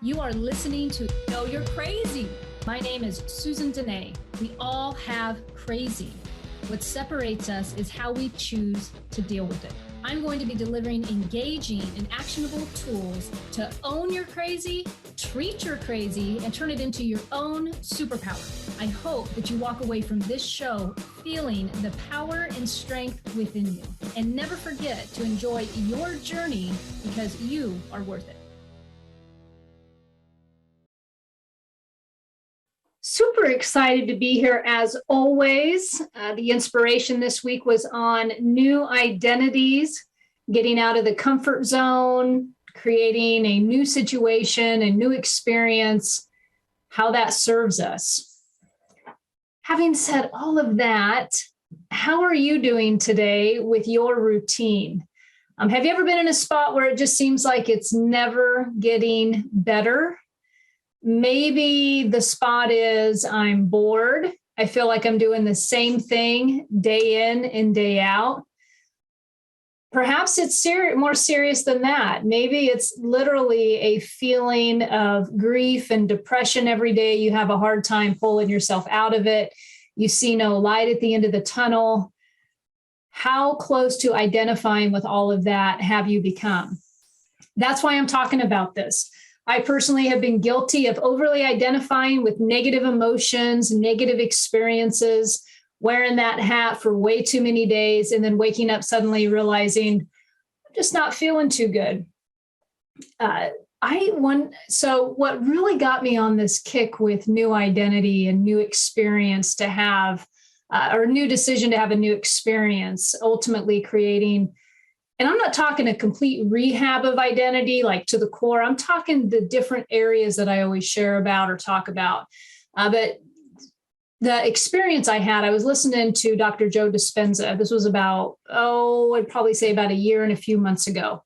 You are listening to Know You're Crazy. My name is Susan Denee. We all have crazy. What separates us is how we choose to deal with it. I'm going to be delivering engaging and actionable tools to own your crazy, treat your crazy, and turn it into your own superpower. I hope that you walk away from this show feeling the power and strength within you. And never forget to enjoy your journey because you are worth it. Super excited to be here as always. The inspiration this week was on new identities, getting out of the comfort zone, creating a new situation, a new experience, how that serves us. Having said all of that, how are you doing today with your routine? Have you ever been in a spot where it just seems like it's never getting better? Maybe the spot is I'm bored. I feel like I'm doing the same thing day in and day out. Perhaps it's more serious than that. Maybe it's literally a feeling of grief and depression every day. You have a hard time pulling yourself out of it. You see no light at the end of the tunnel. How close to identifying with all of that have you become? That's why I'm talking about this. I personally have been guilty of overly identifying with negative emotions, negative experiences, wearing that hat for way too many days, and then waking up suddenly realizing I'm just not feeling too good. So what really got me on this kick with new identity and new experience to have, or new decision to have a new experience, ultimately creating. And I'm not talking a complete rehab of identity, like to the core. I'm talking the different areas that I always share about or talk about. But the experience I had, I was listening to Dr. Joe Dispenza. This was about, I'd probably say about a year and a few months ago.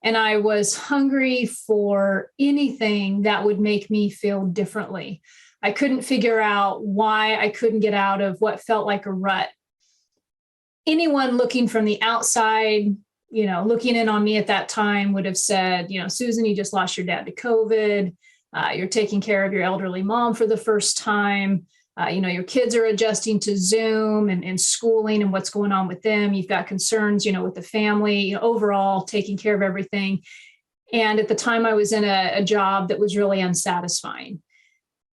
And I was hungry for anything that would make me feel differently. I couldn't figure out why I couldn't get out of what felt like a rut. Anyone looking from the outside, looking in on me at that time would have said, Susan, you just lost your dad to COVID. You're taking care of your elderly mom for the first time. Your kids are adjusting to Zoom and schooling and what's going on with them. You've got concerns, with the family, overall taking care of everything. And at the time I was in a job that was really unsatisfying.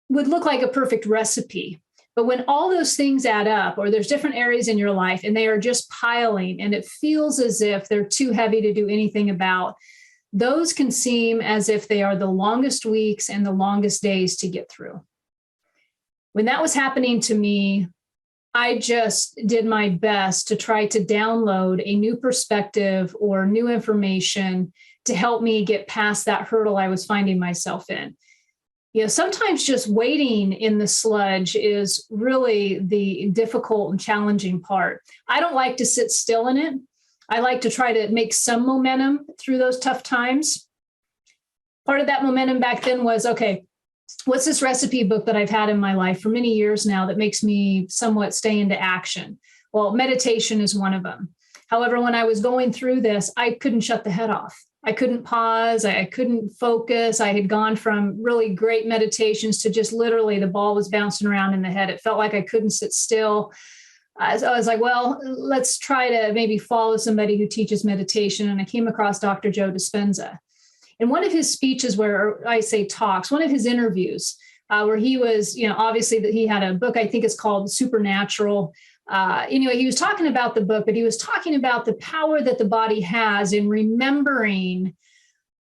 Would look like a perfect recipe. But when all those things add up, or there's different areas in your life and they are just piling and it feels as if they're too heavy to do anything about, those can seem as if they are the longest weeks and the longest days to get through. When that was happening to me, I just did my best to try to download a new perspective or new information to help me get past that hurdle I was finding myself in. Sometimes just waiting in the sludge is really the difficult and challenging part. I don't like to sit still in it. I like to try to make some momentum through those tough times. Part of that momentum back then was, okay, what's this recipe book that I've had in my life for many years now that makes me somewhat stay into action? Well, meditation is one of them. However, when I was going through this, I couldn't shut the head off. I couldn't pause. I couldn't focus. I had gone from really great meditations to just literally the ball was bouncing around in the head. It felt like I couldn't sit still. So I was like, well, let's try to maybe follow somebody who teaches meditation. And I came across Dr. Joe Dispenza. And one of his speeches one of his interviews where he was, obviously that he had a book, I think it's called Supernatural. He was talking about the book, but he was talking about the power that the body has in remembering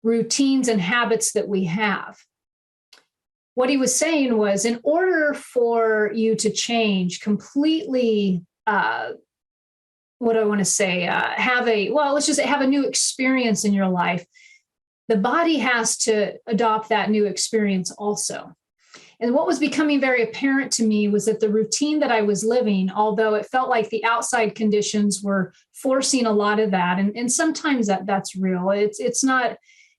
routines and habits that we have. What he was saying was, in order for you to change completely, have a new experience in your life, the body has to adopt that new experience also. And what was becoming very apparent to me was that the routine that I was living, although it felt like the outside conditions were forcing a lot of that, and sometimes that's real. It's not,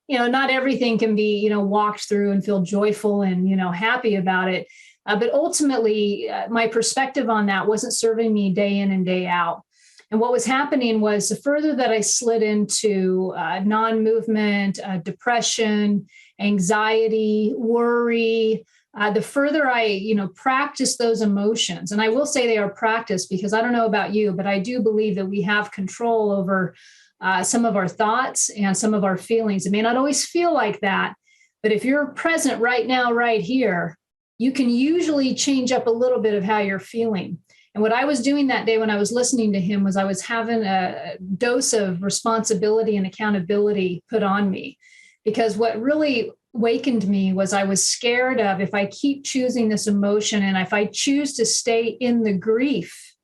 not everything can be, walked through and feel joyful and, happy about it. But ultimately, my perspective on that wasn't serving me day in and day out. And what was happening was the further that I slid into non-movement, depression, anxiety, worry, the further I, practice those emotions, and I will say they are practiced because I don't know about you, but I do believe that we have control over some of our thoughts and some of our feelings. It may not always feel like that, but if you're present right now, right here, you can usually change up a little bit of how you're feeling. And what I was doing that day when I was listening to him was I was having a dose of responsibility and accountability put on me, because what really wakened me was I was scared of, if I keep choosing this emotion and if I choose to stay in the grief,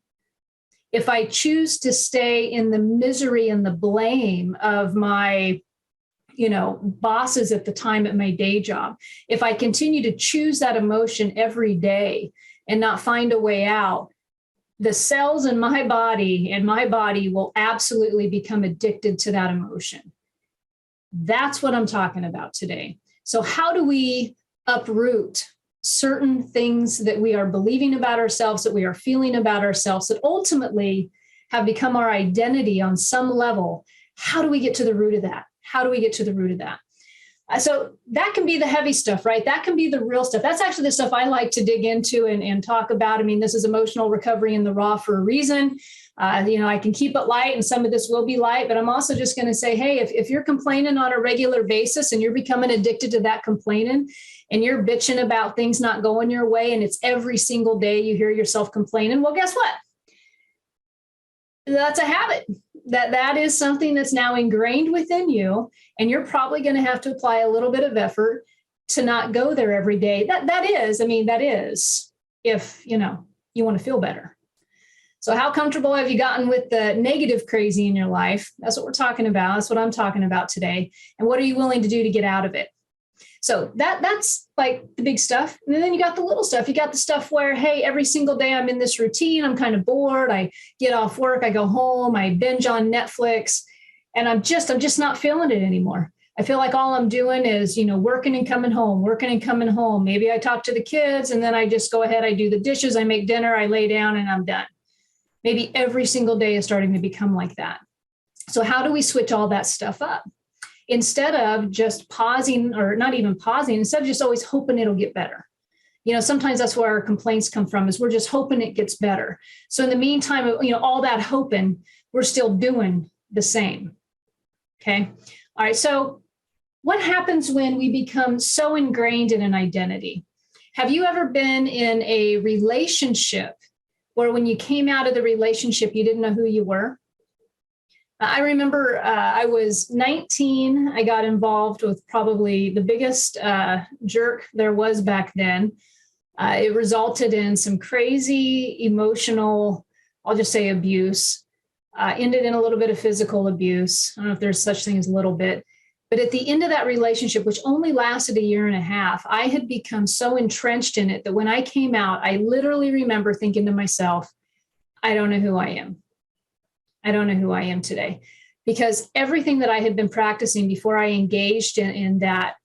if I choose to stay in the misery and the blame of my bosses at the time at my day job, if I continue to choose that emotion every day and not find a way out, the cells in my body will absolutely become addicted to that emotion. That's what I'm talking about today. So how do we uproot certain things that we are believing about ourselves, that we are feeling about ourselves, that ultimately have become our identity on some level? How do we get to the root of that? How do we get to the root of that? So that can be the heavy stuff, right? That can be the real stuff. That's actually the stuff I like to dig into and talk about. I mean, this is emotional recovery in the raw for a reason. I can keep it light, and some of this will be light, but I'm also just going to say, hey, if you're complaining on a regular basis and you're becoming addicted to that complaining, and you're bitching about things not going your way, and it's every single day you hear yourself complaining, well, guess what? That's a habit. That is something that's now ingrained within you, and you're probably going to have to apply a little bit of effort to not go there every day. That is if you want to feel better. So how comfortable have you gotten with the negative crazy in your life? That's what we're talking about. That's what I'm talking about today. And what are you willing to do to get out of it? So that's like the big stuff. And then you got the little stuff. You got the stuff where, hey, every single day I'm in this routine. I'm kind of bored. I get off work. I go home. I binge on Netflix. And I'm just not feeling it anymore. I feel like all I'm doing is, working and coming home. Maybe I talk to the kids, and then I just go ahead. I do the dishes. I make dinner. I lay down, and I'm done. Maybe every single day is starting to become like that. So how do we switch all that stuff up? Instead of just pausing, or not even pausing, instead of just always hoping it'll get better. Sometimes that's where our complaints come from, is we're just hoping it gets better. So in the meantime, all that hoping, we're still doing the same. Okay. All right. So what happens when we become so ingrained in an identity? Have you ever been in a relationship where when you came out of the relationship, you didn't know who you were? I remember I was 19. I got involved with probably the biggest jerk there was back then. It resulted in some crazy emotional, I'll just say, abuse. Ended in a little bit of physical abuse. I don't know if there's such thing as a little bit. But at the end of that relationship, which only lasted a year and a half, I had become so entrenched in it that when I came out, I literally remember thinking to myself, I don't know who I am. I don't know who I am today, because everything that I had been practicing before I engaged in that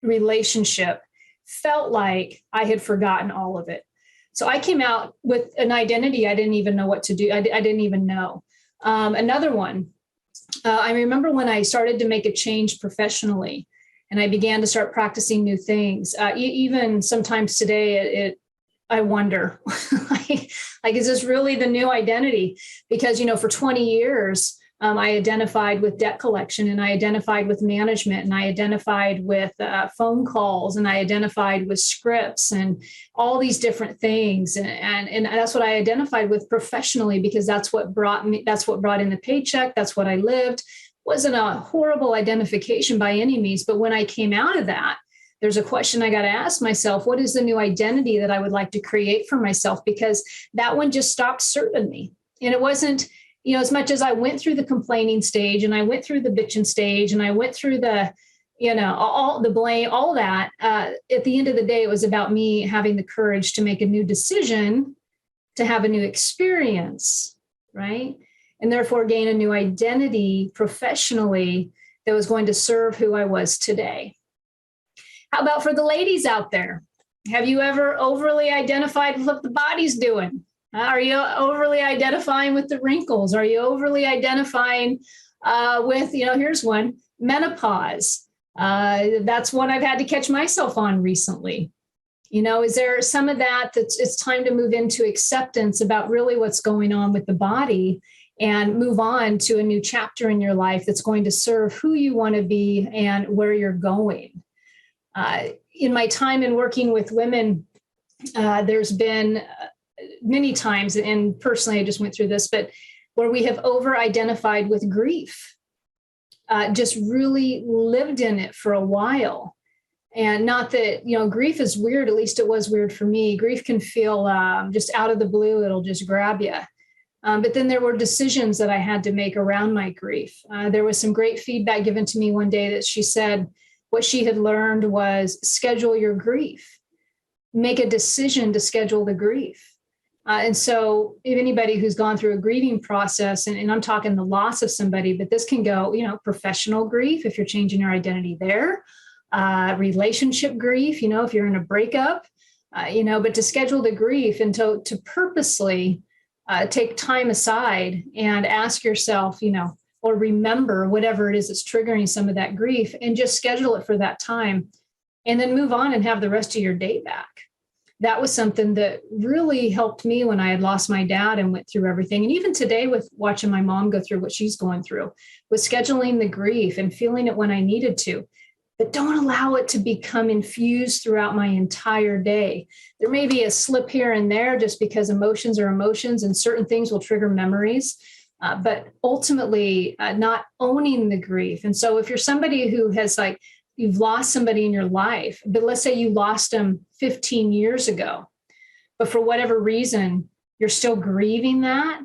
relationship felt like I had forgotten all of it. So I came out with an identity I didn't even know what to do. I didn't even know. Another one, I remember when I started to make a change professionally and I began to start practicing new things. Even sometimes today, I wonder, like, is this really the new identity? Because, for 20 years, I identified with debt collection, and I identified with management, and I identified with phone calls, and I identified with scripts and all these different things. And that's what I identified with professionally, because that's what brought in the paycheck. That's what I lived. Wasn't a horrible identification by any means. But when I came out of that, there's a question I got to ask myself: what is the new identity that I would like to create for myself? Because that one just stopped serving me. And it wasn't, as much as I went through the complaining stage, and I went through the bitching stage, and I went through the, all the blame, all that, at the end of the day, it was about me having the courage to make a new decision, to have a new experience, right? And therefore gain a new identity professionally that was going to serve who I was today. How about for the ladies out there? Have you ever overly identified with what the body's doing? Are you overly identifying with the wrinkles? Are you overly identifying with, here's one, menopause? That's one I've had to catch myself on recently. Is there some of that it's time to move into acceptance about really what's going on with the body and move on to a new chapter in your life that's going to serve who you want to be and where you're going? In my time in working with women, there's been many times, and personally, I just went through this, but where we have over-identified with grief, just really lived in it for a while. And not that, grief is weird, at least it was weird for me. Grief can feel just out of the blue, it'll just grab you. But then there were decisions that I had to make around my grief. There was some great feedback given to me one day that she said what she had learned was schedule your grief, make a decision to schedule the grief. And so if anybody who's gone through a grieving process, and I'm talking the loss of somebody, but this can go, professional grief, if you're changing your identity there, relationship grief, if you're in a breakup, but to schedule the grief and to purposely take time aside and ask yourself, or remember whatever it is that's triggering some of that grief and just schedule it for that time and then move on and have the rest of your day back. That was something that really helped me when I had lost my dad and went through everything. And even today with watching my mom go through what she's going through, with scheduling the grief and feeling it when I needed to, but don't allow it to become infused throughout my entire day. There may be a slip here and there just because emotions are emotions and certain things will trigger memories, but ultimately not owning the grief. And so if you're somebody who has you've lost somebody in your life, but let's say you lost them 15 years ago, but for whatever reason, you're still grieving that,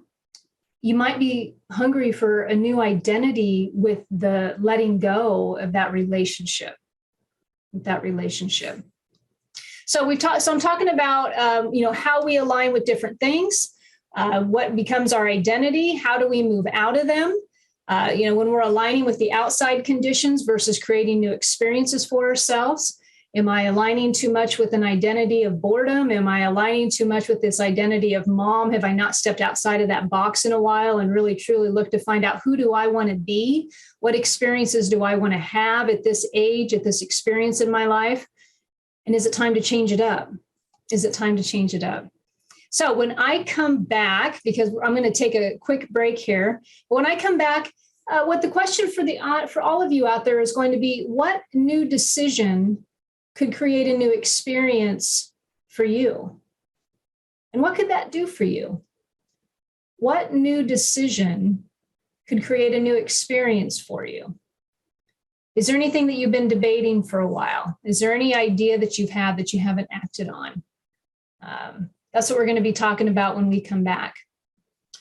you might be hungry for a new identity with the letting go of that relationship. So I'm talking about, how we align with different things, what becomes our identity, how do we move out of them? When we're aligning with the outside conditions versus creating new experiences for ourselves. Am I aligning too much with an identity of boredom? Am I aligning too much with this identity of mom? Have I not stepped outside of that box in a while and really truly looked to find out who do I want to be? What experiences do I want to have at this age, at this experience in my life? And is it time to change it up? So when I come back, because I'm going to take a quick break here, but when I come back, what the question for all of you out there is going to be, what new decision could create a new experience for you? And what could that do for you? What new decision could create a new experience for you? Is there anything that you've been debating for a while? Is there any idea that you've had that you haven't acted on? That's what we're going to be talking about when we come back.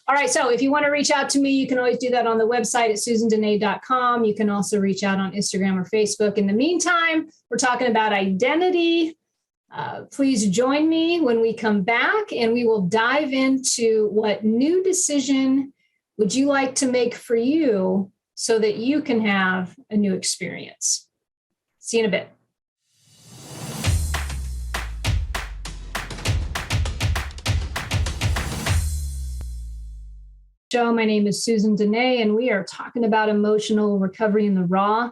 All right, so if you want to reach out to me, you can always do that on the website at susandenee.com. You can also reach out on Instagram or Facebook. In the meantime, we're talking about identity. Please join me when we come back, and we will dive into what new decision would you like to make for you so that you can have a new experience. See you in a bit. My name is Susan Denee, and we are talking about emotional recovery in the raw.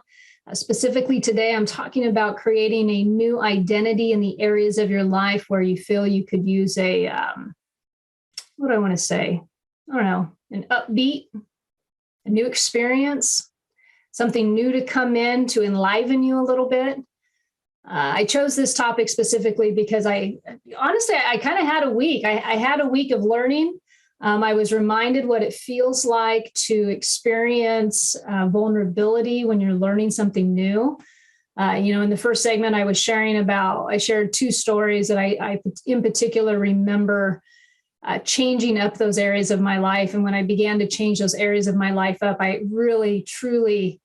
Specifically today, I'm talking about creating a new identity in the areas of your life where you feel you could use an upbeat, a new experience, something new to come in to enliven you a little bit. I chose this topic specifically because I kind of had a week. I had a week of learning. I was reminded what it feels like to experience vulnerability when you're learning something new. In the first segment, I shared two stories that I in particular remember changing up those areas of my life. And when I began to change those areas of my life up, I really, truly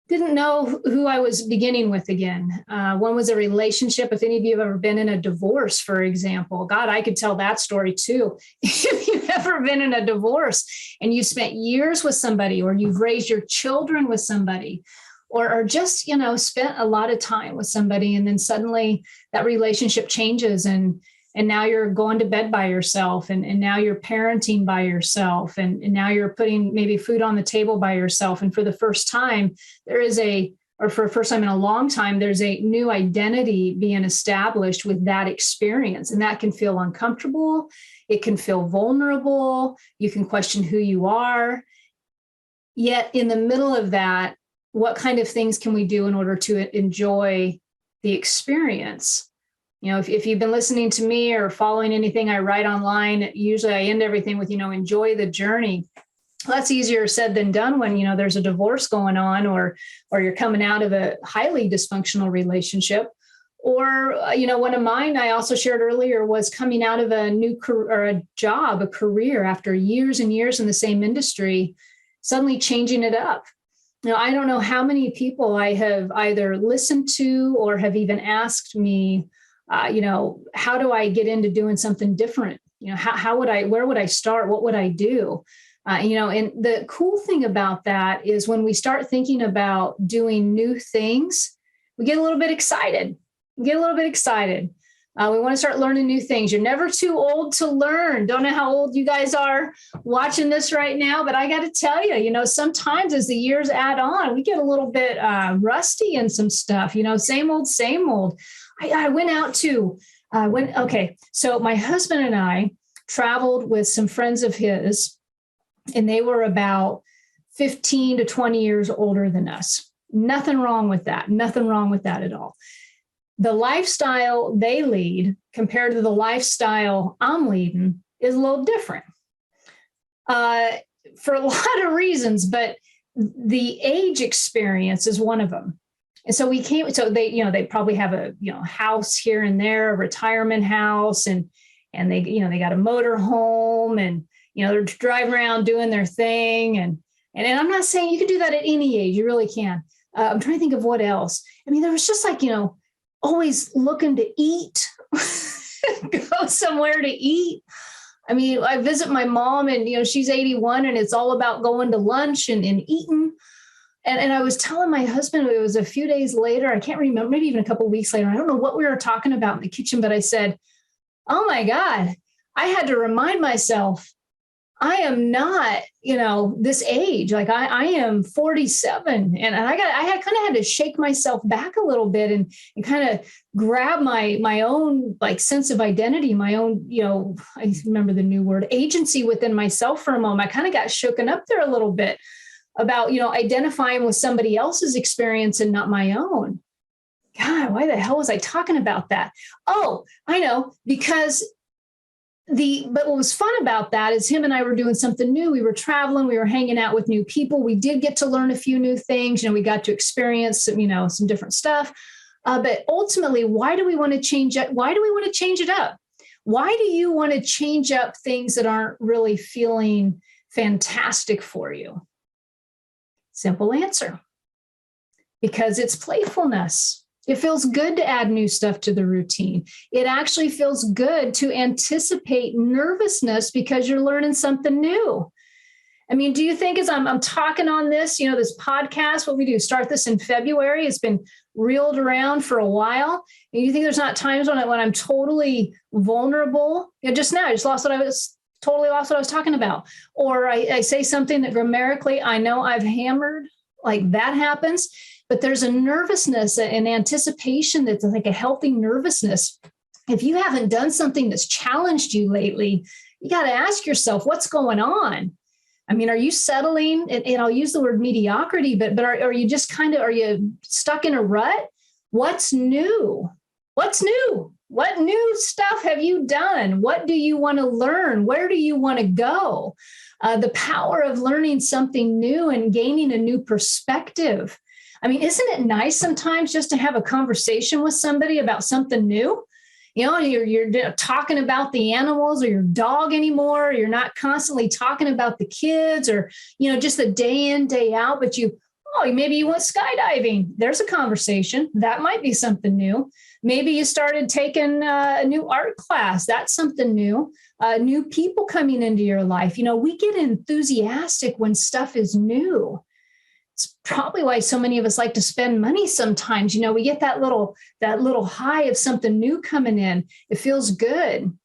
didn't know who I was beginning with again. One was a relationship. If any of you have ever been in a divorce, for example, God, I could tell that story too. If you've ever been in a divorce and you spent years with somebody, or you've raised your children with somebody, or just, spent a lot of time with somebody, and then suddenly that relationship changes and And now you're going to bed by yourself, and now you're parenting by yourself, and now you're putting maybe food on the table by yourself. And for the first time, for the first time in a long time, there's a new identity being established with that experience. And that can feel uncomfortable. It can feel vulnerable. You can question who you are. Yet in the middle of that, what kind of things can we do in order to enjoy the experience? If you've been listening to me or following anything I write online, usually I end everything with, enjoy the journey. Well, that's easier said than done when, there's a divorce going on, or you're coming out of a highly dysfunctional relationship. Or, one of mine I also shared earlier was coming out of a new a career after years and years in the same industry, suddenly changing it up. I don't know how many people I have either listened to or have even asked me, how do I get into doing something different? Where would I start? What would I do? And the cool thing about that is when we start thinking about doing new things, we get a little bit excited. We want to start learning new things. You're never too old to learn. Don't know how old you guys are watching this right now, but I got to tell you, sometimes as the years add on, we get a little bit rusty in some stuff, same old. I went out to, so my husband and I traveled with some friends of his, and they were about 15 to 20 years older than us. Nothing wrong with that at all. The lifestyle they lead compared to the lifestyle I'm leading is a little different for a lot of reasons, but the age experience is one of them. And so they probably have a, house here and there, a retirement house, and they, they got a motor home, and, they're driving around doing their thing. And I'm not saying you can do that at any age. You really can. I'm trying to think of what else. There was just always looking to eat, go somewhere to eat. I visit my mom, and, she's 81, and it's all about going to lunch and eating. And I was telling my husband, it was a few days later, I can't remember, maybe even a couple of weeks later, I don't know what we were talking about in the kitchen, but I said, oh my God, I had to remind myself, I am not, this age. Like I am 47, and I kind of had to shake myself back a little bit and kind of grab my own sense of identity, my own, I remember the new word, agency within myself for a moment. I kind of got shooken up there a little bit about, identifying with somebody else's experience and not my own. God, why the hell was I talking about that? Oh, I know, because but what was fun about that is him and I were doing something new. We were traveling, we were hanging out with new people. We did get to learn a few new things. We got to experience some, some different stuff. But ultimately, why do we want to change it? Why do we want to change it up? Why do you want to change up things that aren't really feeling fantastic for you? Simple answer. Because it's playfulness. It feels good to add new stuff to the routine. It actually feels good to anticipate nervousness because you're learning something new. Do you think as I'm talking on this, this podcast, what we do, start this in February, it's been reeled around for a while. And you think there's not times when I'm totally vulnerable? Just now, I just lost what I was talking about. Or I say something that grammatically I know I've hammered, like that happens. But there's a nervousness and anticipation that's like a healthy nervousness. If you haven't done something that's challenged you lately, you got to ask yourself, what's going on? Are you settling? And I'll use the word mediocrity, but are you just are you stuck in a rut? What's new? What's new? What new stuff have you done? What do you want to learn? Where do you want to go? The power of learning something new and gaining a new perspective. Isn't it nice sometimes just to have a conversation with somebody about something new? You're talking about the animals or your dog anymore. You're not constantly talking about the kids or, just the day in, day out, but maybe you went skydiving. There's a conversation. That might be something new. Maybe you started taking a new art class. That's something new. New people coming into your life. We get enthusiastic when stuff is new. It's probably why so many of us like to spend money sometimes. We get that little high of something new coming in. It feels good.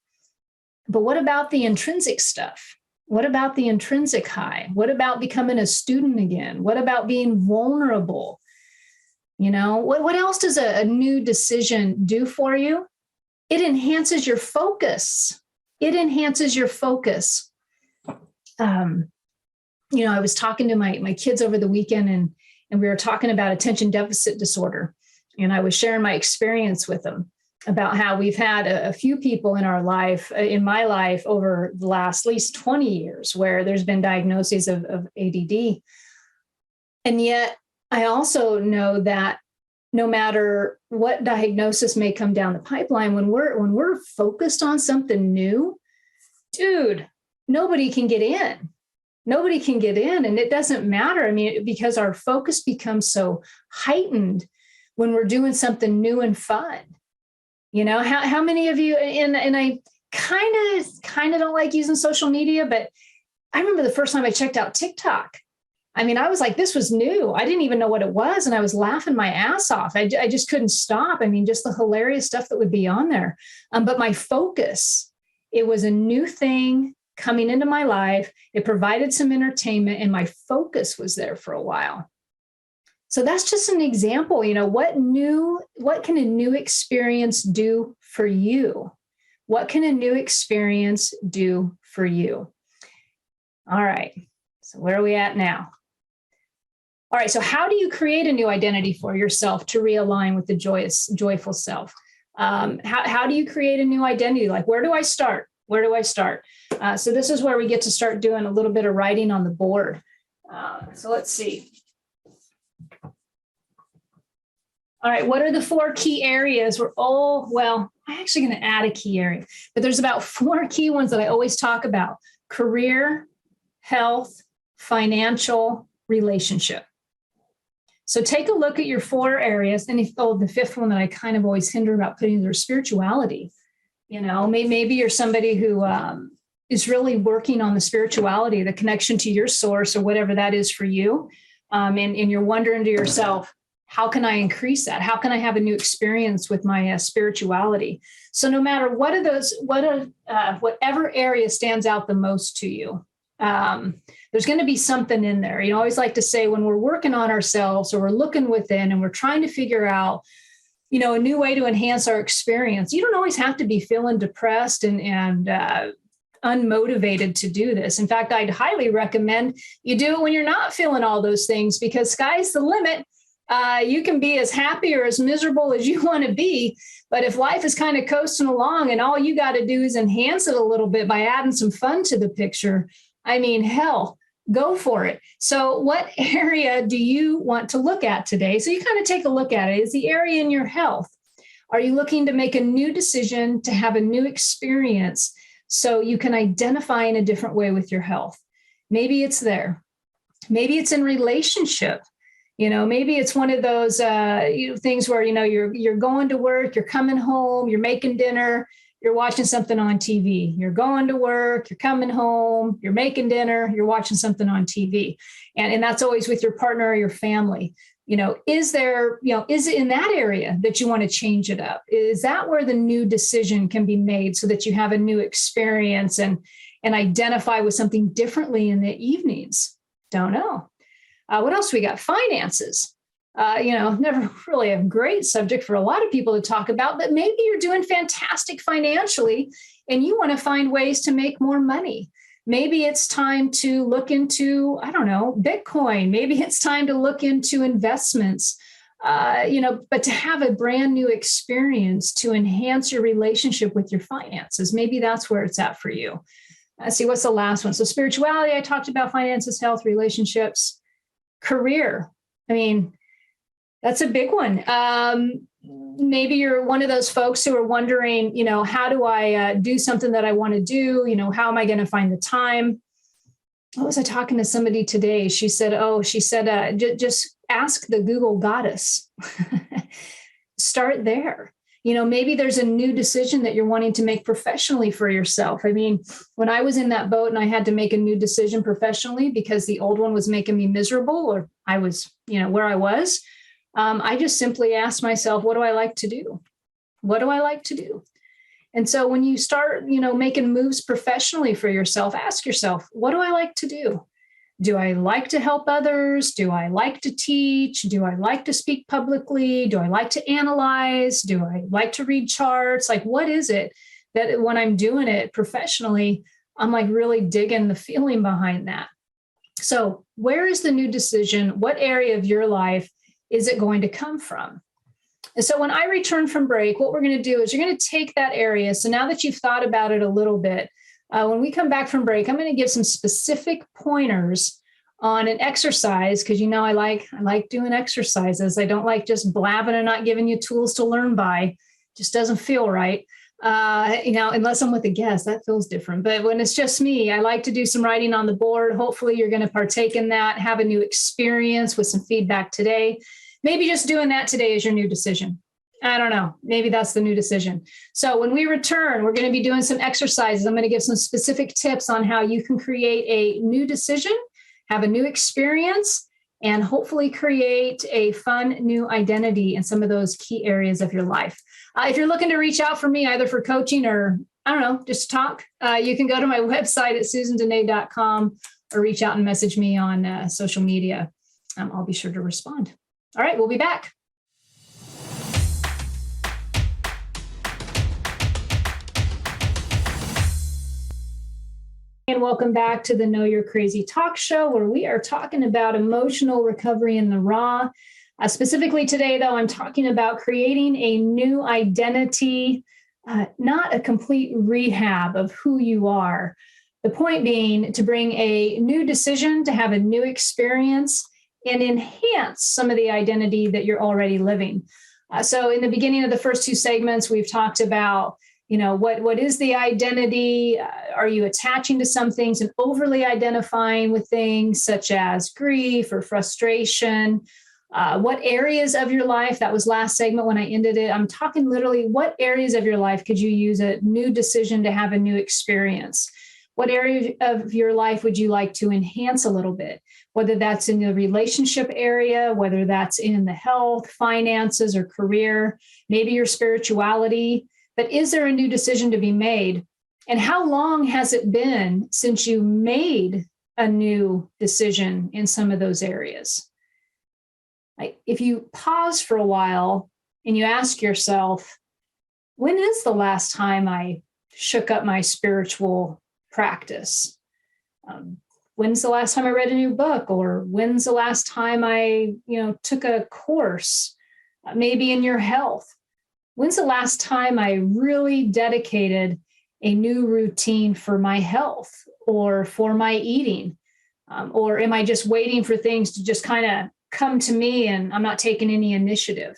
But what about the intrinsic stuff? What about the intrinsic high? What about becoming a student again? What about being vulnerable? What else does a new decision do for you? It enhances your focus. It enhances your focus. I was talking to my kids over the weekend, and we were talking about attention deficit disorder. And I was sharing my experience with them about how we've had a few people in my life over the last at least 20 years where there's been diagnoses of ADD. And yet I also know that no matter what diagnosis may come down the pipeline, when we're focused on something new, dude, nobody can get in. Nobody can get in, and it doesn't matter. Because our focus becomes so heightened when we're doing something new and fun. How many of you, and I kind of don't like using social media, but I remember the first time I checked out TikTok. I was like, this was new. I didn't even know what it was. And I was laughing my ass off. I just couldn't stop. Just the hilarious stuff that would be on there. But my focus, it was a new thing coming into my life. It provided some entertainment, and my focus was there for a while. So that's just an example. What can a new experience do for you? What can a new experience do for you? All right. So where are we at now? All right. So how do you create a new identity for yourself to realign with the joyful self? How do you create a new identity? Like, where do I start? Where do I start? So this is where we get to start doing a little bit of writing on the board. So let's see. All right. What are the 4 key areas? I'm actually going to add a key area, but there's about 4 key ones that I always talk about: career, health, financial, relationship. So take a look at your 4 areas. And the 5th one that I kind of always hinder about putting their spirituality. Maybe you're somebody who is really working on the spirituality, the connection to your source, or whatever that is for you. And you're wondering to yourself, how can I increase that? How can I have a new experience with my spirituality? So no matter whatever area stands out the most to you, there's going to be something in there. I always like to say, when we're working on ourselves, or we're looking within and we're trying to figure out, a new way to enhance our experience, you don't always have to be feeling depressed and unmotivated to do this. In fact, I'd highly recommend you do it when you're not feeling all those things, because sky's the limit. You can be as happy or as miserable as you want to be. But if life is kind of coasting along and all you got to do is enhance it a little bit by adding some fun to the picture, hell, go for it. So what area do you want to look at today? So you kind of take a look at it. Is the area in your health? Are you looking to make a new decision, to have a new experience so you can identify in a different way with your health? Maybe it's there. Maybe it's in relationship. Maybe it's one of those things where, you're going to work, you're coming home, you're making dinner, you're watching something on TV. You're going to work, you're coming home, you're making dinner, you're watching something on TV. And that's always with your partner or your family. Is it in that area that you want to change it up? Is that where the new decision can be made so that you have a new experience and identify with something differently in the evenings? Don't know. What else we got? Finances. Never really a great subject for a lot of people to talk about, but maybe you're doing fantastic financially and you want to find ways to make more money. Maybe it's time to look into, Bitcoin. Maybe it's time to look into investments, but to have a brand new experience to enhance your relationship with your finances. Maybe that's where it's at for you. Let's see, what's the last one? So spirituality, I talked about finances, health, relationships, career. That's a big one. Maybe you're one of those folks who are wondering, how do I do something that I want to do? How am I going to find the time? What was I talking to somebody today? She said, just ask the Google goddess. Start there. Maybe there's a new decision that you're wanting to make professionally for yourself. I mean, when I was in that boat and I had to make a new decision professionally because the old one was making me miserable, or I was, where I was, I just simply asked myself, what do I like to do? What do I like to do? And so when you start, making moves professionally for yourself, ask yourself, what do I like to do? Do I like to help others? Do I like to teach? Do I like to speak publicly? Do I like to analyze? Do I like to read charts? Like, what is it that when I'm doing it professionally, I'm like really digging the feeling behind that? So where is the new decision? What area of your life is it going to come from? And so when I return from break, what we're going to do is you're going to take that area. So now that you've thought about it a little bit, when we come back from break, I'm going to give some specific pointers on an exercise, because I like doing exercises. I don't like just blabbing and not giving you tools to learn by. It just doesn't feel right. Unless I'm with a guest, that feels different. But when it's just me, I like to do some writing on the board. Hopefully you're going to partake in that, have a new experience with some feedback today. Maybe just doing that today is your new decision. I don't know. Maybe that's the new decision. So when we return, we're going to be doing some exercises. I'm going to give some specific tips on how you can create a new decision, have a new experience, and hopefully create a fun new identity in some of those key areas of your life. If you're looking to reach out for me, either for coaching or, I don't know, just talk, you can go to my website at susandenee.com or reach out and message me on social media. I'll be sure to respond. All right, we'll be back. And welcome back to the Know You're Crazy talk show, where we are talking about emotional recovery in the raw. Specifically today, though, I'm talking about creating a new identity, not a complete rehab of who you are. The point being to bring a new decision, to have a new experience, and enhance some of the identity that you're already living. So in the beginning of the first two segments, we've talked about what is the identity? Are you attaching to some things and overly identifying with things such as grief or frustration? What areas of your life, that was last segment when I ended it, I'm talking literally what areas of your life could you use a new decision to have a new experience? What area of your life would you like to enhance a little bit? Whether that's in the relationship area, whether that's in the health, finances, or career, maybe your spirituality. But is there a new decision to be made? And how long has it been since you made a new decision in some of those areas? Like if you pause for a while and you ask yourself, when is the last time I shook up my spiritual practice? When's the last time I read a new book? Or when's the last time I, took a course, maybe in your health? When's the last time I really dedicated a new routine for my health or for my eating? Or am I just waiting for things to just kind of come to me and I'm not taking any initiative?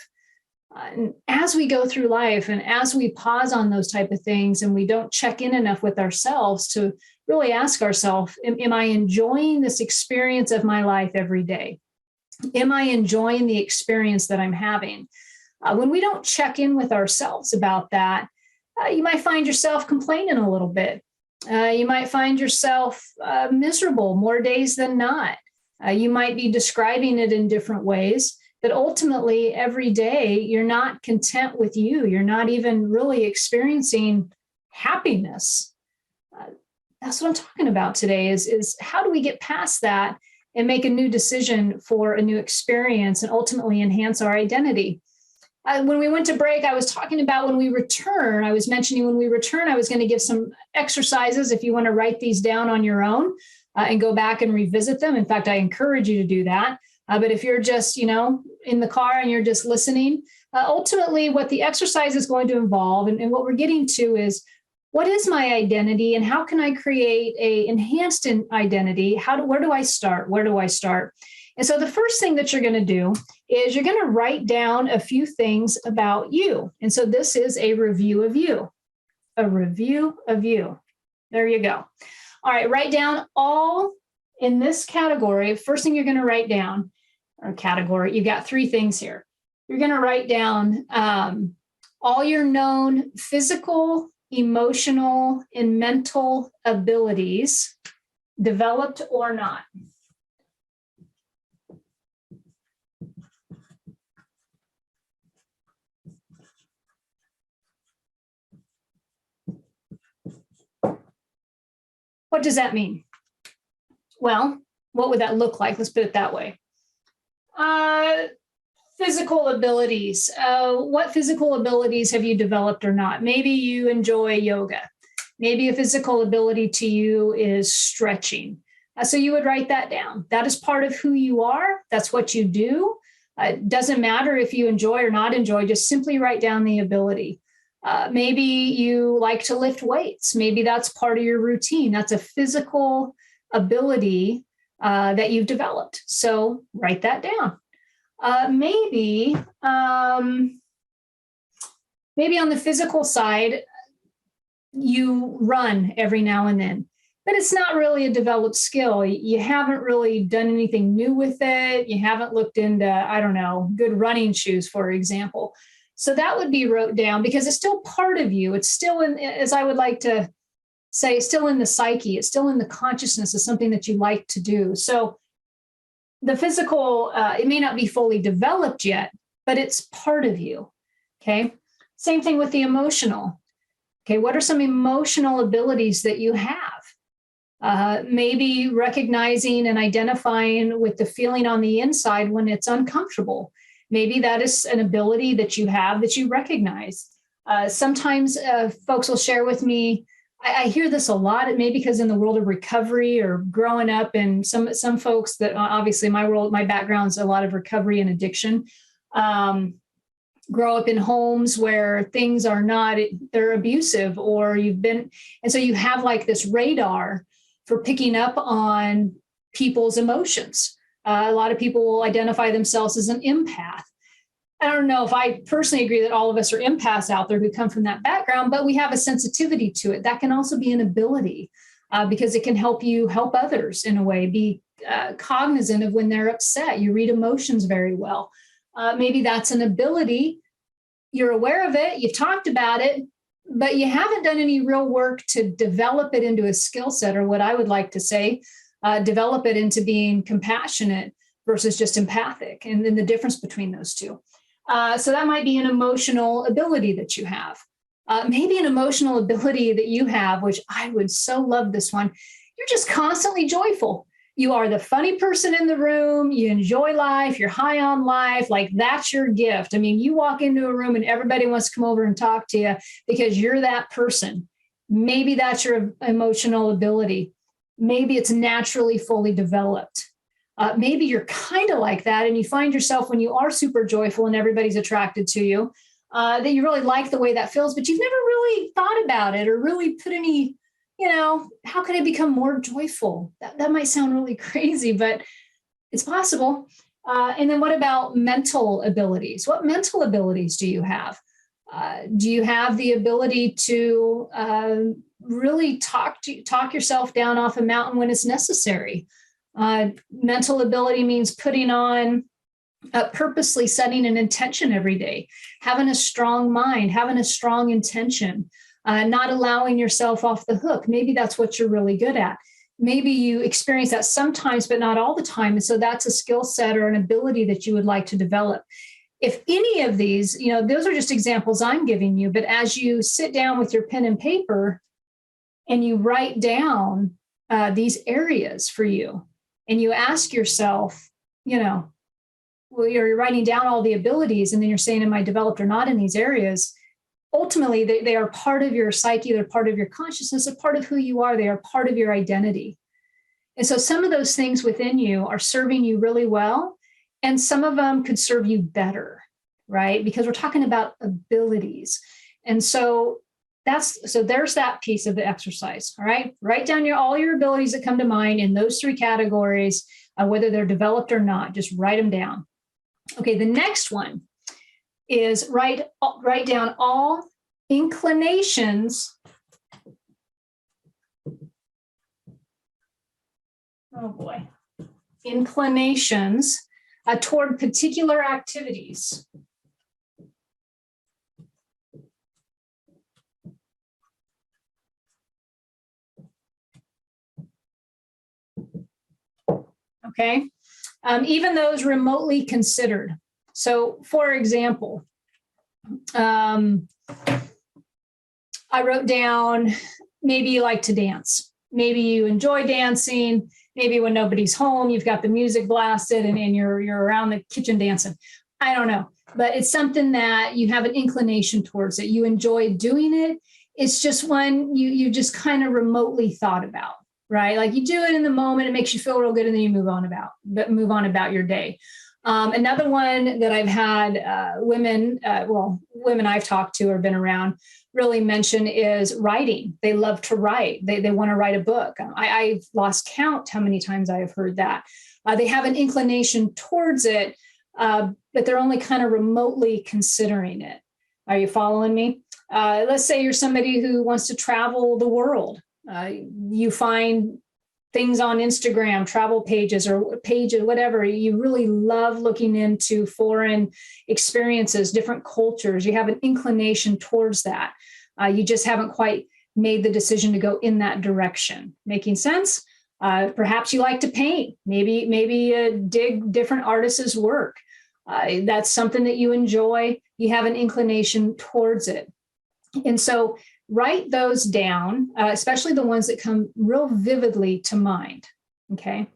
And as we go through life and as we pause on those type of things and we don't check in enough with ourselves to really ask ourselves, am I enjoying this experience of my life every day? Am I enjoying the experience that I'm having? When we don't check in with ourselves about that, you might find yourself complaining a little bit. You might find yourself miserable more days than not. You might be describing it in different ways, but ultimately every day you're not content with you. You're not even really experiencing happiness. That's what I'm talking about today is how do we get past that and make a new decision for a new experience and ultimately enhance our identity? When we went to break, I was talking about when we return. I was mentioning when we return, I was going to give some exercises if you want to write these down on your own and go back and revisit them. In fact, I encourage you to do that. But if you're just, in the car and you're just listening, ultimately what the exercise is going to involve and what we're getting to is, what is my identity and how can I create a enhanced identity? Where do I start? Where do I start? And so the first thing that you're going to do is you're going to write down a few things about you. And so this is a review of you, a review of you. There you go. All right, write down all in this category. First thing you're going to write down, or category, you've got three things here. You're going to write down all your known physical, emotional, and mental abilities, developed or not. What does that mean? Well, what would that look like? Let's put it that way. Physical abilities. What physical abilities have you developed or not? Maybe you enjoy yoga. Maybe a physical ability to you is stretching. So you would write that down. That is part of who you are. That's what you do. It doesn't matter if you enjoy or not enjoy, just simply write down the ability. Maybe you like to lift weights. Maybe that's part of your routine. That's a physical ability that you've developed. So write that down. Maybe on the physical side, you run every now and then, but it's not really a developed skill. You haven't really done anything new with it. You haven't looked into, I don't know, good running shoes, for example. So that would be wrote down because it's still part of you. It's still in, as I would like to say, it's still in the psyche. It's still in the consciousness of something that you like to do. So the physical, it may not be fully developed yet, but it's part of you. Okay. Same thing with the emotional. Okay. What are some emotional abilities that you have? Maybe recognizing and identifying with the feeling on the inside when it's uncomfortable. Maybe that is an ability that you have that you recognize. Sometimes folks will share with me, I hear this a lot, maybe because in the world of recovery or growing up, and some folks that obviously my background is a lot of recovery and addiction, grow up in homes where things are not, they're abusive, or and so you have like this radar for picking up on people's emotions. A lot of people will identify themselves as an empath. I don't know if I personally agree that all of us are empaths out there who come from that background, but we have a sensitivity to it. That can also be an ability because it can help you help others in a way, be cognizant of when they're upset. You read emotions very well. Maybe that's an ability. You're aware of it. You've talked about it, but you haven't done any real work to develop it into a skill set, or what I would like to say, develop it into being compassionate versus just empathic, and then the difference between those two. So that might be an emotional ability that you have. Maybe an emotional ability that you have, which I would so love this one. You're just constantly joyful. You are the funny person in the room. You enjoy life. You're high on life. Like that's your gift. I mean, you walk into a room and everybody wants to come over and talk to you because you're that person. Maybe that's your emotional ability. Maybe it's naturally fully developed. Maybe you're kind of like that and you find yourself when you are super joyful and everybody's attracted to you, that you really like the way that feels, but you've never really thought about it or really put any, how can I become more joyful? That might sound really crazy, but it's possible. And then what about mental abilities? What mental abilities do you have? Do you have the ability to really talk yourself down off a mountain when it's necessary? Mental ability means putting on, purposely setting an intention every day, having a strong mind, having a strong intention, not allowing yourself off the hook. Maybe that's what you're really good at. Maybe you experience that sometimes, but not all the time. And so that's a skill set or an ability that you would like to develop. If any of these, those are just examples I'm giving you, but as you sit down with your pen and paper and you write down these areas for you, and you ask yourself, well, you're writing down all the abilities, and then you're saying, am I developed or not in these areas? Ultimately, they are part of your psyche. They're part of your consciousness. They're part of who you are. They are part of your identity. And so some of those things within you are serving you really well, and some of them could serve you better, right? Because we're talking about abilities. And so there's that piece of the exercise. All right. Write down all your abilities that come to mind in those three categories, whether they're developed or not. Just write them down. Okay. The next one is write down all inclinations. Oh boy. Inclinations toward particular activities. okay? Even those remotely considered. So, for example, I wrote down, maybe you like to dance. Maybe you enjoy dancing. Maybe when nobody's home, you've got the music blasted and you're around the kitchen dancing. I don't know, but it's something that you have an inclination towards it. You enjoy doing it. It's just one you just kind of remotely thought about, right? Like you do it in the moment, it makes you feel real good, and then you move on about your day. Another one that I've had women I've talked to or been around really mention is writing. They love to write. They want to write a book. I've lost count how many times I have heard that. They have an inclination towards it, but they're only kind of remotely considering it. Are you following me? Let's say you're somebody who wants to travel the world. You find things on Instagram, travel pages or pages, whatever. You really love looking into foreign experiences, different cultures. You have an inclination towards that. You just haven't quite made the decision to go in that direction. Making sense? Perhaps you like to paint. Maybe dig different artists' work. That's something that you enjoy. You have an inclination towards it. And so write those down, especially the ones that come real vividly to mind. Okay.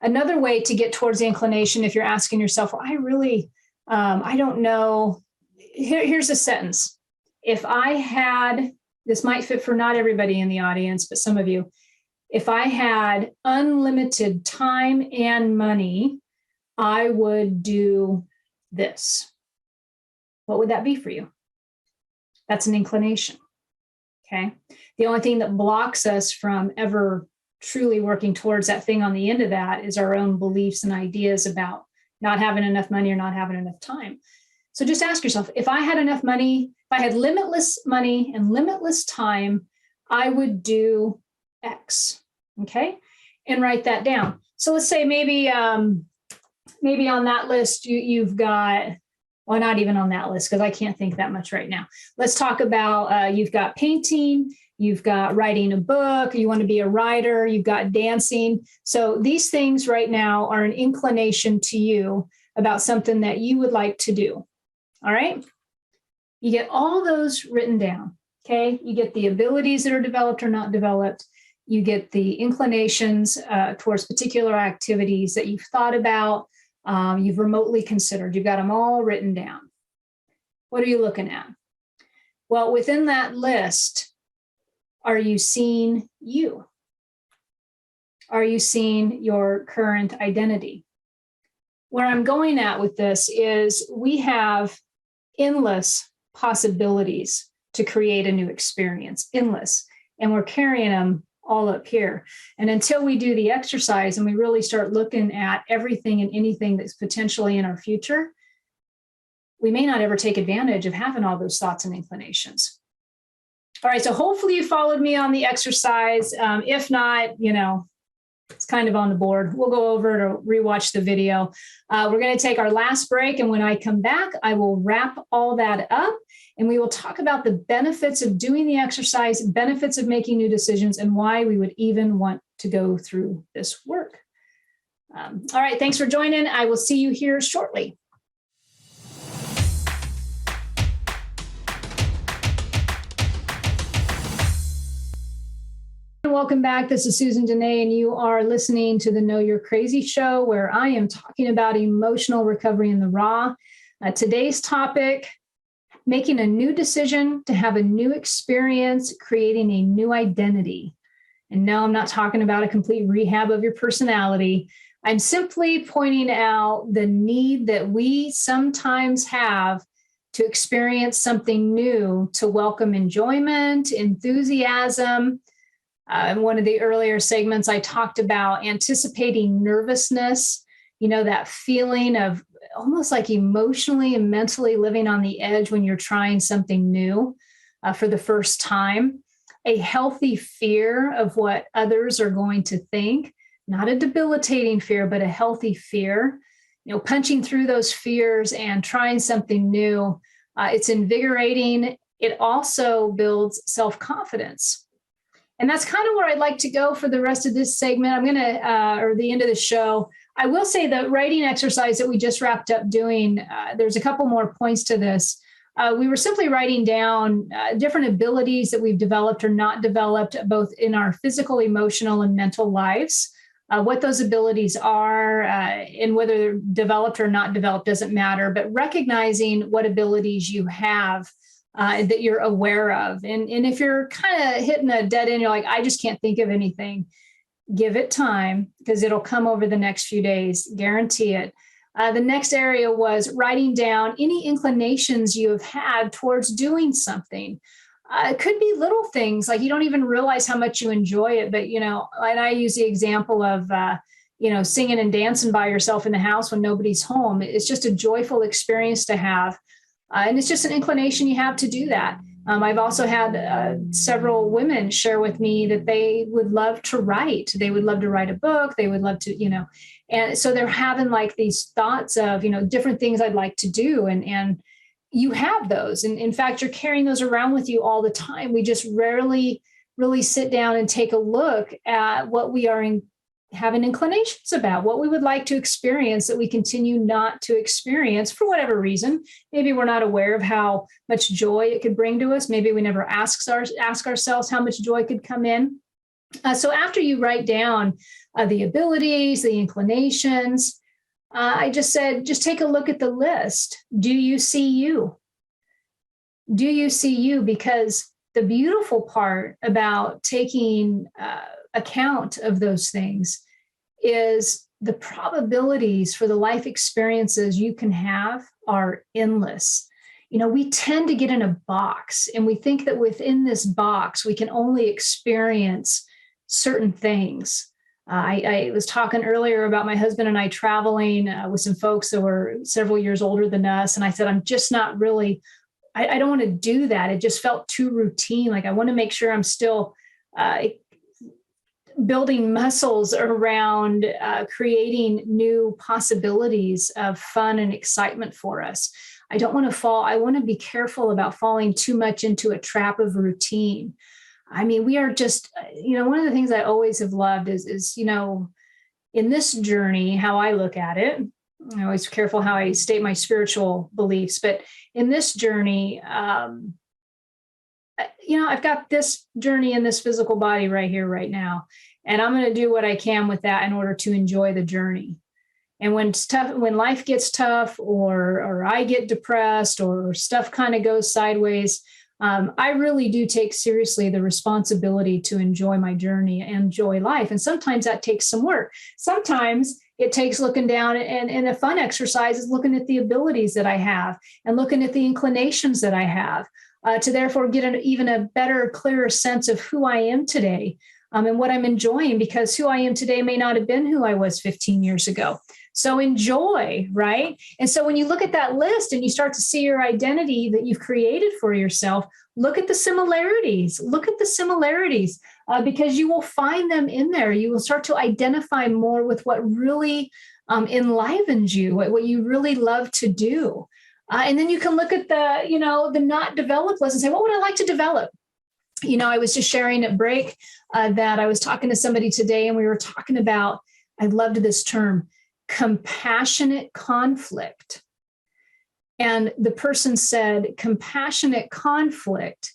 Another way to get towards the inclination, if you're asking yourself, well, I don't know. Here's a sentence. If I had, this might fit for not everybody in the audience, but some of you, if I had unlimited time and money, I would do this. What would that be for you? That's an inclination. Okay. The only thing that blocks us from ever truly working towards that thing on the end of that is our own beliefs and ideas about not having enough money or not having enough time. So just ask yourself, if I had enough money, if I had limitless money and limitless time, I would do X. Okay. And write that down. So let's say maybe on that list, you've got, well, not even on that list, because I can't think that much right now. Let's talk about, you've got painting, you've got writing a book, you want to be a writer, you've got dancing. So these things right now are an inclination to you about something that you would like to do. All right. You get all those written down. Okay. You get the abilities that are developed or not developed. You get the inclinations towards particular activities that you've thought about. You've remotely considered. You've got them all written down. What are you looking at? Well, within that list, are you seeing you? Are you seeing your current identity? Where I'm going at with this is we have endless possibilities to create a new experience, endless, and we're carrying them all up here. And until we do the exercise and we really start looking at everything and anything that's potentially in our future, we may not ever take advantage of having all those thoughts and inclinations. All right, so hopefully you followed me on the exercise. If not, it's kind of on the board. We'll go over it or rewatch the video. We're going to take our last break, and when I come back, I will wrap all that up. And we will talk about the benefits of doing the exercise, benefits of making new decisions, and why we would even want to go through this work. All right, thanks for joining. I will see you here shortly. Welcome back. This is Susan Denee, and you are listening to the Know You're Crazy show, where I am talking about emotional recovery in the raw. Today's topic, making a new decision to have a new experience, creating a new identity. And no, I'm not talking about a complete rehab of your personality. I'm simply pointing out the need that we sometimes have to experience something new, to welcome enjoyment, enthusiasm. In one of the earlier segments, I talked about anticipating nervousness, that feeling of almost like emotionally and mentally living on the edge when you're trying something new for the first time, a healthy fear of what others are going to think, not a debilitating fear, but a healthy fear, punching through those fears and trying something new. It's invigorating. It also builds self-confidence. And that's kind of where I'd like to go for the rest of this segment. I'm going to, or the end of the show, I will say the writing exercise that we just wrapped up doing, there's a couple more points to this. We were simply writing down different abilities that we've developed or not developed, both in our physical, emotional, and mental lives. What those abilities are, and whether they're developed or not developed doesn't matter, but recognizing what abilities you have that you're aware of. And if you're kind of hitting a dead end, you're like, I just can't think of anything, give it time, because it'll come over the next few days, guarantee it. The next area was writing down any inclinations you have had towards doing something. It could be little things, like you don't even realize how much you enjoy it. But, and I use the example of, singing and dancing by yourself in the house when nobody's home. It's just a joyful experience to have. And it's just an inclination you have to do that. I've also had several women share with me that they would love to write. They would love to write a book. They would love to, and so they're having like these thoughts of, different things I'd like to do. And you have those. And in fact, you're carrying those around with you all the time. We just rarely really sit down and take a look at what we are having inclinations about, what we would like to experience that we continue not to experience for whatever reason. Maybe we're not aware of how much joy it could bring to us. Maybe we never ask ourselves how much joy could come in. So after you write down the abilities, the inclinations, I just said, just take a look at the list. Do you see you? Do you see you? Because the beautiful part about taking account of those things is the probabilities for the life experiences you can have are endless. We tend to get in a box and we think that within this box, we can only experience certain things. I was talking earlier about my husband and I traveling with some folks that were several years older than us. And I said, I'm just not really, I don't want to do that. It just felt too routine. Like I want to make sure I'm still building muscles around creating new possibilities of fun and excitement for us. I don't want to fall. I want to be careful about falling too much into a trap of routine. I mean, we are just, one of the things I always have loved is, in this journey, how I look at it, I'm always careful how I state my spiritual beliefs, but in this journey, I've got this journey in this physical body right here, right now, and I'm going to do what I can with that in order to enjoy the journey. And when life gets tough, or I get depressed, or stuff kind of goes sideways, I really do take seriously the responsibility to enjoy my journey and enjoy life. And sometimes that takes some work. Sometimes it takes looking down, and a fun exercise is looking at the abilities that I have and looking at the inclinations that I have to therefore get even a better, clearer sense of who I am today and what I'm enjoying, because who I am today may not have been who I was 15 years ago. So enjoy, right? And so when you look at that list and you start to see your identity that you've created for yourself, look at the similarities. Look at the similarities because you will find them in there. You will start to identify more with what really enlivens you, what you really love to do. And then you can look at the not developed list and say, what would I like to develop? I was just sharing at break that I was talking to somebody today, and we were talking about, I loved this term, compassionate conflict. And the person said, compassionate conflict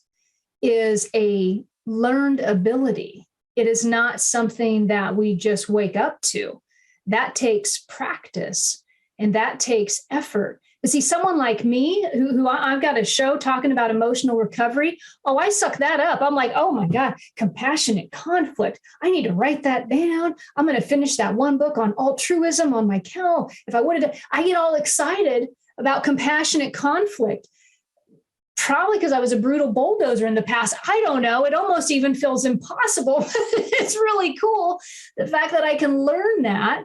is a learned ability. It is not something that we just wake up to. That takes practice and that takes effort. But see, someone like me, who I've got a show talking about emotional recovery. Oh, I suck that up. I'm like, oh my God, compassionate conflict. I need to write that down. I'm going to finish that one book on altruism on my Kindle. If I would have, I get all excited about compassionate conflict. Probably because I was a brutal bulldozer in the past. I don't know. It almost even feels impossible. It's really cool, the fact that I can learn that.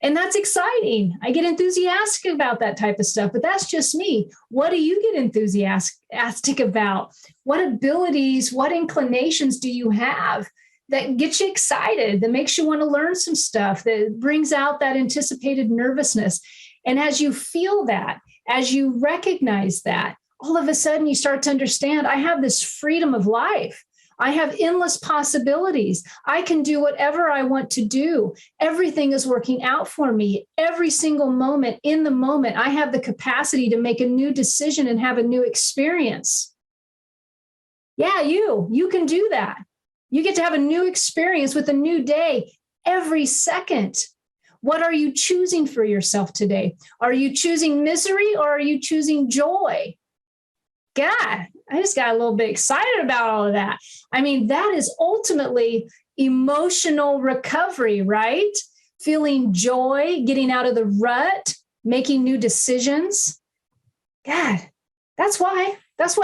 And that's exciting. I get enthusiastic about that type of stuff, but that's just me. What do you get enthusiastic about? What abilities, what inclinations do you have that gets you excited, that makes you want to learn some stuff, that brings out that anticipated nervousness? And as you feel that, as you recognize that, all of a sudden you start to understand, I have this freedom of life. I have endless possibilities. I can do whatever I want to do. Everything is working out for me. Every single moment, in the moment, I have the capacity to make a new decision and have a new experience. Yeah, you can do that. You get to have a new experience with a new day every second. What are you choosing for yourself today? Are you choosing misery or are you choosing joy? God, I just got a little bit excited about all of that. I mean, that is ultimately emotional recovery, right? Feeling joy, getting out of the rut, making new decisions. God, that's why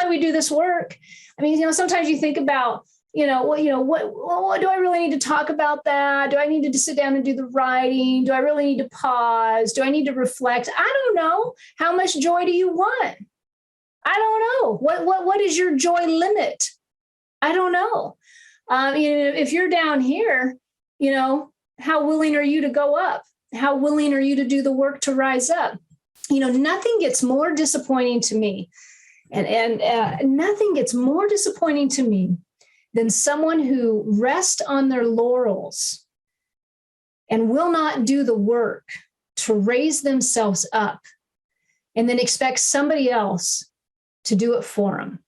we do this work. I mean, sometimes you think about, what do I really need to talk about that? Do I need to just sit down and do the writing? Do I really need to pause? Do I need to reflect? I don't know. How much joy do you want? I don't know. What is your joy limit? I don't know. If you're down here, how willing are you to go up? How willing are you to do the work to rise up? Nothing gets more disappointing to me. And nothing gets more disappointing to me than someone who rests on their laurels and will not do the work to raise themselves up and then expect somebody else to do it for them.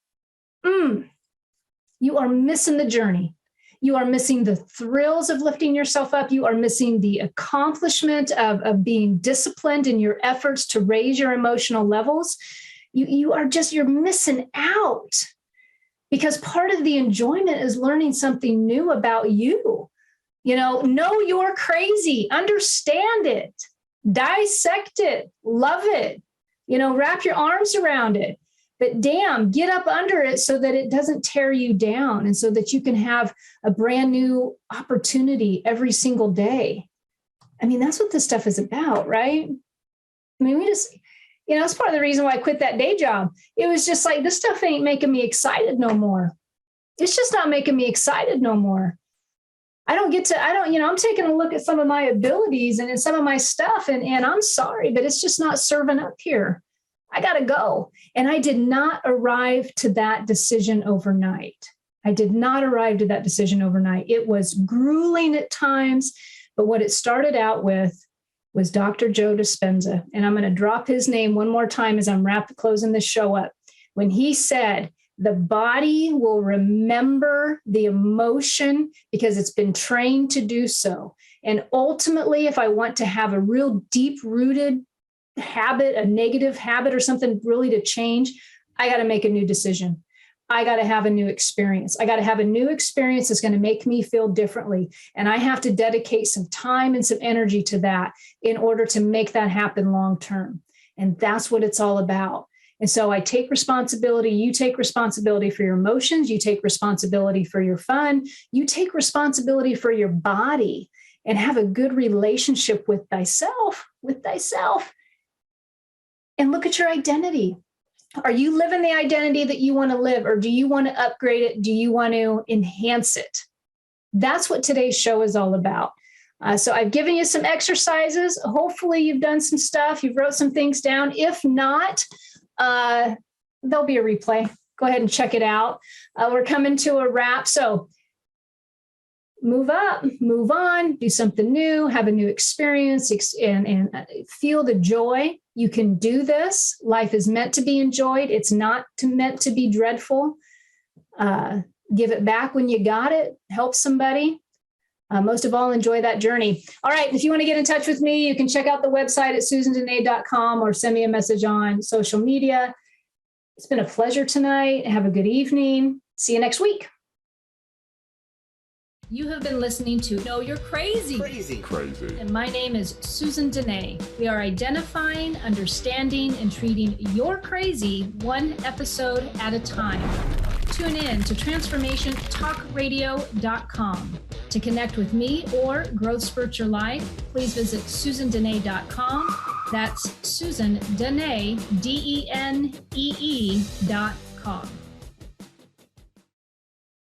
You are missing the journey. You are missing the thrills of lifting yourself up. You are missing the accomplishment of being disciplined in your efforts to raise your emotional levels. You're missing out, because part of the enjoyment is learning something new about you. Know you're crazy, understand it, dissect it, love it, wrap your arms around it. But damn, get up under it so that it doesn't tear you down and so that you can have a brand new opportunity every single day. I mean, that's what this stuff is about, right? I mean, that's part of the reason why I quit that day job. It was just like, this stuff ain't making me excited no more. It's just not making me excited no more. I'm taking a look at some of my abilities and some of my stuff, and I'm sorry, but it's just not serving up here. I got to go. And I did not arrive to that decision overnight. It was grueling at times, but what it started out with was Dr. Joe Dispenza. And I'm going to drop his name one more time as I'm closing this show up. When he said, the body will remember the emotion because it's been trained to do so. And ultimately, if I want to have a real deep-rooted habit, a negative habit or something really to change, I got to make a new decision. I got to have a new experience. I got to have a new experience that's going to make me feel differently. And I have to dedicate some time and some energy to that in order to make that happen long term. And that's what it's all about. And so I take responsibility. You take responsibility for your emotions. You take responsibility for your fun. You take responsibility for your body and have a good relationship with thyself. And look at your identity. Are you living the identity that you want to live, or do you want to upgrade it? Do you want to enhance it? That's what today's show is all about. So I've given you some exercises. Hopefully you've done some stuff. You've wrote some things down. If not, there'll be a replay. Go ahead and check it out. We're coming to a wrap. So move up, move on, do something new, have a new experience, and feel the joy. You can do this. Life is meant to be enjoyed. It's not meant to be dreadful. Give it back when you got it. Help somebody. Most of all, enjoy that journey. All right. If you want to get in touch with me, you can check out the website at susandenee.com or send me a message on social media. It's been a pleasure tonight. Have a good evening. See you next week. You have been listening to No, You're Crazy. Crazy. And my name is Susan Denee. We are identifying, understanding, and treating your crazy one episode at a time. Tune in to transformationtalkradio.com. To connect with me or Growth Spurt Your Life, please visit susandenee.com. That's Susan Denee, DENEE.com.